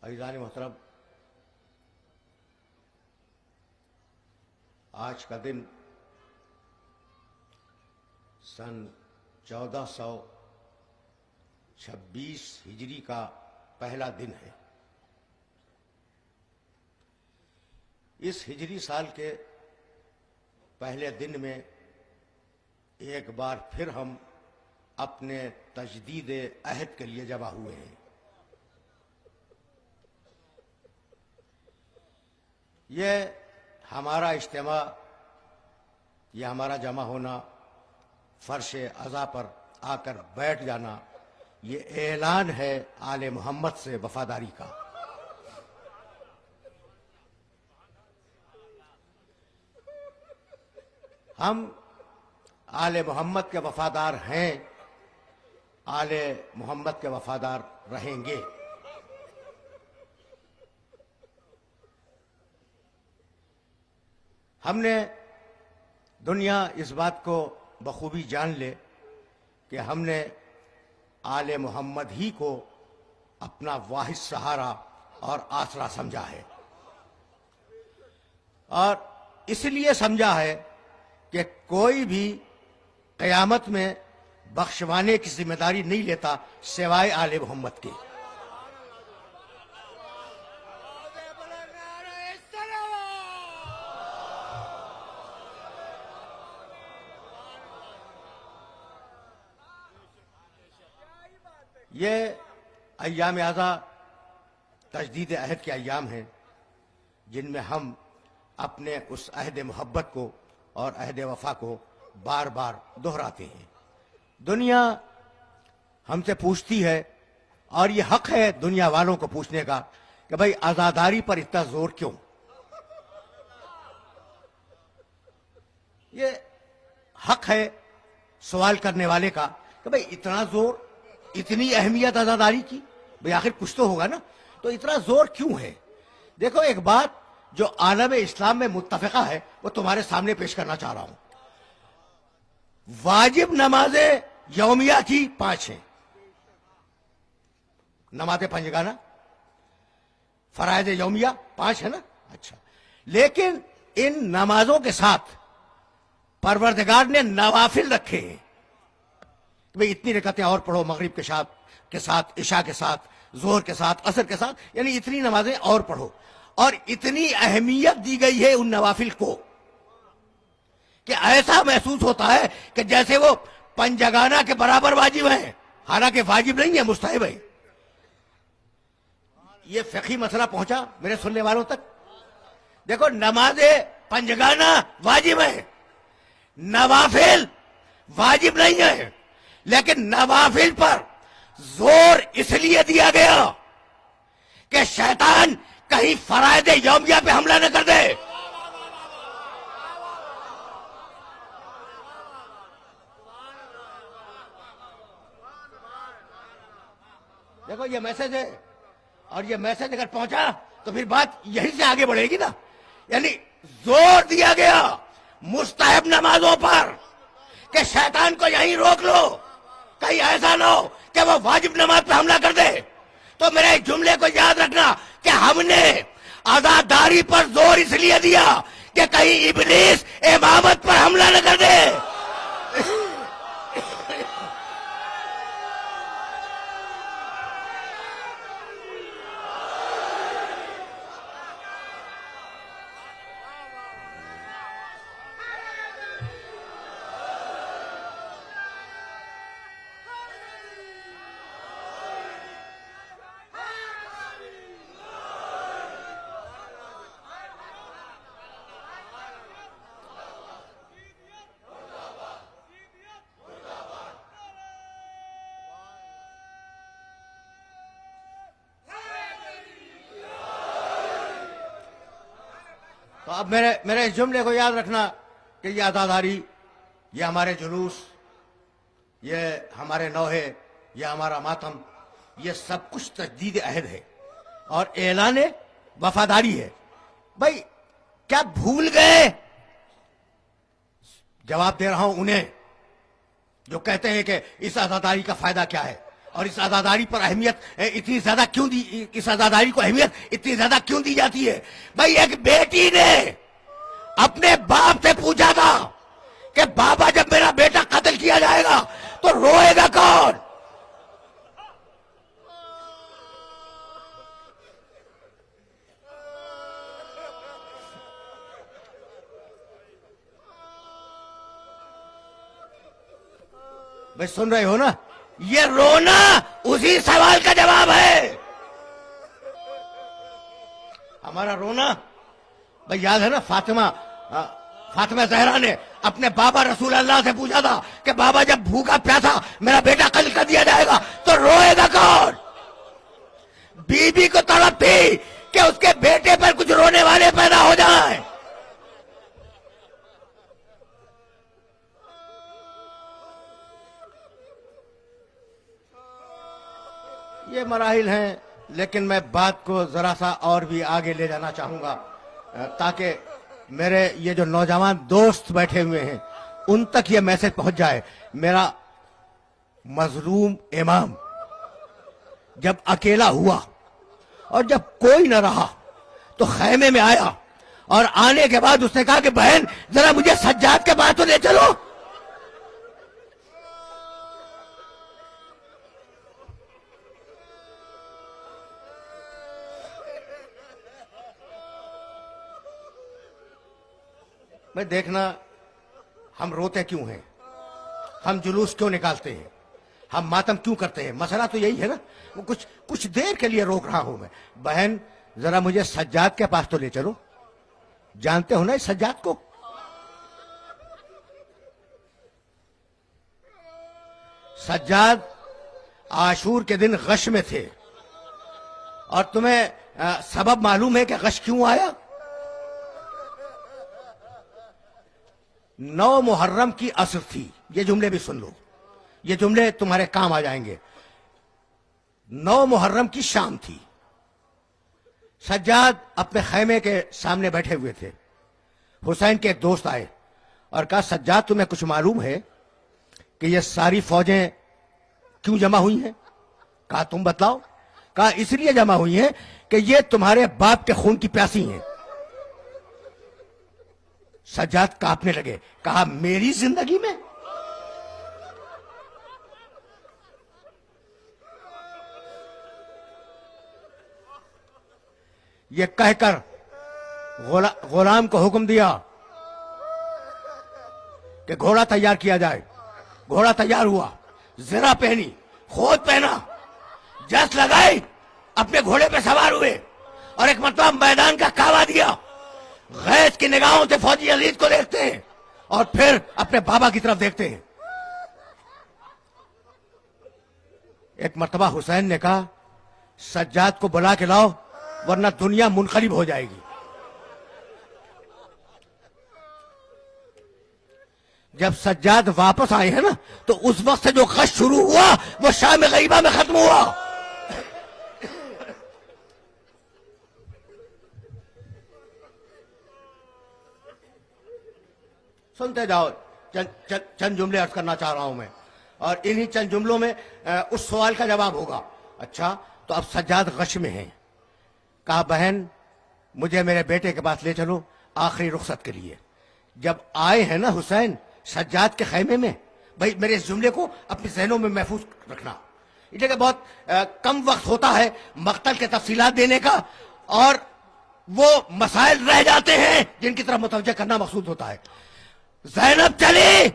अज़ीज़ान मोहतरम, आज का दिन सन 1426 हिजरी का पहला दिन है। इस हिजरी साल के पहले दिन में एक बार फिर हम अपने तजदीद अहद के लिए जमा हुए हैं। ये हमारा इज्तिमा, ये हमारा जमा होना, फर्श अज़ा पर आकर बैठ जाना, ये ऐलान है आले मोहम्मद से वफादारी का। हम आले मोहम्मद के वफादार हैं, आले मोहम्मद के वफादार रहेंगे। हमने दुनिया इस बात को बखूबी जान ले कि हमने आले मोहम्मद ही को अपना वाहिद सहारा और आसरा समझा है, और इसलिए समझा है कि कोई भी क़यामत में बख्शवाने की जिम्मेदारी नहीं लेता सिवाय आले मोहम्मद के। ये अय्याम आज़ा तजदीद अहद के अय्याम हैं, जिनमें हम अपने उस अहद मोहब्बत को और अहद वफा को बार बार दोहराते हैं। दुनिया हमसे पूछती है, और ये हक है दुनिया वालों को पूछने का, कि भाई आज़ादारी पर इतना जोर क्यों? ये हक है सवाल करने वाले का कि भाई इतना जोर, इतनी अहमियत आज़ादारी की, भाई आखिर कुछ तो होगा ना, तो इतना जोर क्यों है? देखो, एक बात जो आलम इस्लाम में मुत्तफ़िक़ा है वो तुम्हारे सामने पेश करना चाह रहा हूं। वाजिब नमाजें यौमिया की 5 हैं, नमाज पंजगाना, फराइज यौमिया 5 है ना। अच्छा, लेकिन इन नमाजों के साथ परवरदिगार ने नवाफिल रखे हैं। भाई इतनी रकतें और पढ़ो, मगरिब के साथ इशा के साथ, जोहर के साथ, असर के साथ, यानी इतनी नमाजें और पढ़ो। और इतनी अहमियत दी गई है उन नवाफिल को कि ऐसा महसूस होता है कि जैसे वो पंजगाना के बराबर वाजिब है, हालांकि वाजिब नहीं है, मुस्तहब है। ये फ़िक़ही मसला पहुंचा मेरे सुनने वालों तक। देखो, नमाज़े पंजगाना वाजिब है, नवाफिल वाजिब नहीं है, लेकिन नवाफिल पर जोर इसलिए दिया गया कि शैतान कहीं फराइद यौमिया पे हमला न कर दे। देखो, ये मैसेज है, और ये मैसेज अगर पहुंचा तो फिर बात यहीं से आगे बढ़ेगी ना। यानी जोर दिया गया मुस्तहब नमाजों पर कि शैतान को यहीं रोक लो, कहीं ऐसा ना हो कि वो वाजिब नमाज पे हमला कर दे। तो मेरे इस जुमले को याद रखना कि हमने आज़ादारी पर जोर इसलिए दिया कि कहीं इब्लीस इमामत पर हमला न कर दे। तो अब मेरे इस जुमले को याद रखना कि ये आज़ादारी, ये हमारे जुलूस, ये हमारे नौहे, ये हमारा मातम, ये सब कुछ तजदीद अहद है और ऐलान वफादारी है। भाई क्या भूल गए? जवाब दे रहा हूं उन्हें जो कहते हैं कि इस आज़ादारी का फायदा क्या है। और इस आजादारी पर अहमियत इतनी ज्यादा क्यों दी, इस आजादारी को अहमियत इतनी ज्यादा क्यों दी जाती है? भाई एक बेटी ने अपने बाप से पूछा था कि बाबा जब मेरा बेटा कत्ल किया जाएगा तो रोएगा कौन? भाई सुन रहे हो ना? ये रोना उसी सवाल का जवाब है। हमारा रोना, भाई याद है ना फातिमा जहरा ने अपने बाबा रसूल अल्लाह से पूछा था कि बाबा जब भूखा प्यासा मेरा बेटा कत्ल कर दिया जाएगा तो रोएगा कौन? बीबी को तड़प थी कि उसके बेटे पर कुछ रोने वाले पैदा हो जाएं। ये मराहिल हैं, लेकिन मैं बात को जरा सा और भी आगे ले जाना चाहूंगा ताकि मेरे ये जो नौजवान दोस्त बैठे हुए हैं उन तक ये मैसेज पहुंच जाए। मेरा मजलूम इमाम जब अकेला हुआ और जब कोई न रहा तो खैमे में आया और आने के बाद उसने कहा कि बहन जरा मुझे सज्जाद के पास तो ले चलो। मैं देखना हम रोते क्यों हैं, हम जुलूस क्यों निकालते हैं, हम मातम क्यों करते हैं? मसला तो यही है ना। वो कुछ देर के लिए रोक रहा हूं मैं, बहन जरा मुझे सज्जाद के पास तो ले चलो। जानते हो ना इस सज्जाद को? सज्जाद आशूर के दिन गश में थे और तुम्हें सबब मालूम है कि गश क्यों आया? 9 मुहर्रम की असर थी। ये जुमले भी सुन लो, ये जुमले तुम्हारे काम आ जाएंगे। 9 मुहर्रम की शाम थी। सज्जाद अपने खैमे के सामने बैठे हुए थे। हुसैन के एक दोस्त आए और कहा सज्जाद तुम्हें कुछ मालूम है कि ये सारी फौजें क्यों जमा हुई हैं? कहा तुम बतलाओ। कहा इसलिए जमा हुई हैं कि ये तुम्हारे बाप के खून की प्यासी हैं। सज्जाद कांपने लगे। कहा मेरी जिंदगी में? ये कहकर गुलाम को हुक्म दिया कि घोड़ा तैयार किया जाए। घोड़ा तैयार हुआ, जरा पहनी, खोद पहना, जस लगाई, अपने घोड़े पे सवार हुए और एक मतलब मैदान का कावा दिया। गैस की निगाहों से फौजी अजीज को देखते हैं और फिर अपने बाबा की तरफ देखते हैं। एक मर्तबा हुसैन ने कहा सज्जाद को बुला के लाओ वरना दुनिया मुनकलिब हो जाएगी। जब सज्जाद वापस आए हैं ना तो उस वक्त से जो गश शुरू हुआ वो शाम गरीबा में खत्म हुआ। सुनते जाओ, चंद जुमले अर्ज करना चाह रहा हूं मैं और इन्हीं चंद जुमलों में उस सवाल का जवाब होगा। अच्छा तो अब सज्जाद गश में है। कहा बहन मुझे मेरे बेटे के पास ले चलो आखिरी रुखसत के लिए। जब आए हैं ना हुसैन सज्जाद के खैमे में, भाई मेरे इस जुमले को अपने जहनों में महफूज रखना। इसलिए बहुत कम वक्त होता है मक्तल के तफसीलात देने का और वो मसाइल रह जाते हैं जिनकी तरफ मुतवज्जह करना मकसूद होता है। ज़ैनब चली,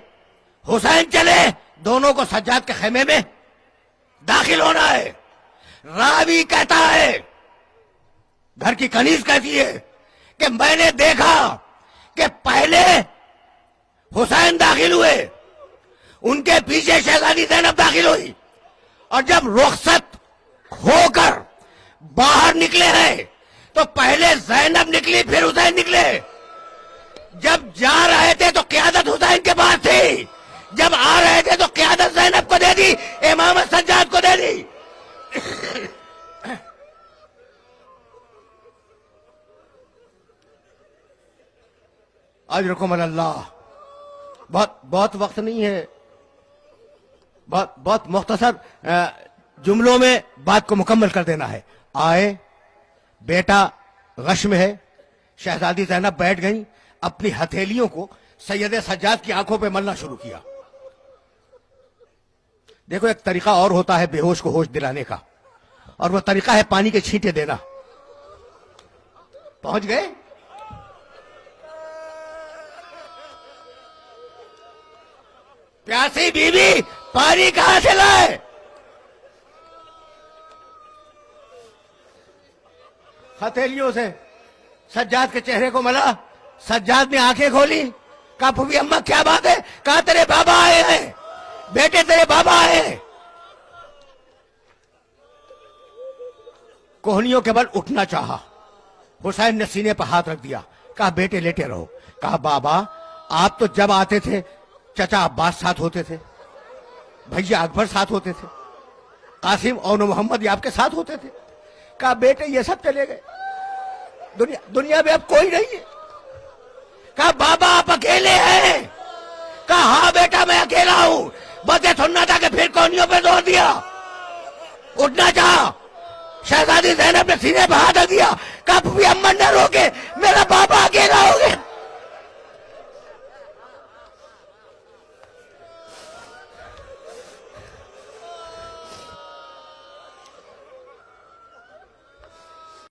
हुसैन चले, दोनों को सज्जाद के खैमे में दाखिल होना है। रावी कहता है, घर की कनीज कहती है कि मैंने देखा कि पहले हुसैन दाखिल हुए, उनके पीछे शहजादी ज़ैनब दाखिल हुई और जब रुखसत होकर बाहर निकले हैं तो पहले ज़ैनब निकली फिर हुसैन निकले। जब जा रहे थे तो क़यादत हुसैन के पास थी, जब आ रहे थे तो क़यादत ज़ैनब को दे दी, इमामत सज्जाद को दे दी। अजरकुम अल्लाह। बहुत वक्त नहीं है, बहुत मुख्तसर जुमलों में बात को मुकम्मल कर देना है। आए, बेटा गश में है। शहजादी ज़ैनब बैठ गई, अपनी हथेलियों को सैयद सज्जाद की आंखों पे मलना शुरू किया। देखो, एक तरीका और होता है बेहोश को होश दिलाने का, और वो तरीका है पानी के छींटे देना। पहुंच गए? प्यासी बीवी पानी कहां से लाए? हथेलियों से सज्जाद के चेहरे को मला। सज्जाद ने आंखें खोली, कहा फूफी अम्मा क्या बात है? कहा तेरे बाबा आए हैं बेटे, तेरे बाबा आए हैं। कोहनियों के बल उठना चाहा। हुसैन ने सीने पर हाथ रख दिया, कहा बेटे लेटे रहो। कहा बाबा आप तो जब आते थे चचा अब्बास साथ होते थे, भैया अकबर साथ होते थे, कासिम और मोहम्मद ये आपके साथ होते थे। कहा बेटे ये सब चले गए, दुनिया में अब कोई नहीं है। कहा बाबा आप अकेले हैं? कहा हाँ बेटा मैं अकेला हूं। बस ये सुनना था कि फिर कोहनियों पे जोर दिया। उठना चाहा, शहजादी ज़ैनब ने सीने पर हाथ रख दिया, कहा फूफी अम्मा न रोके, मेरा बाबा अकेला हो गया।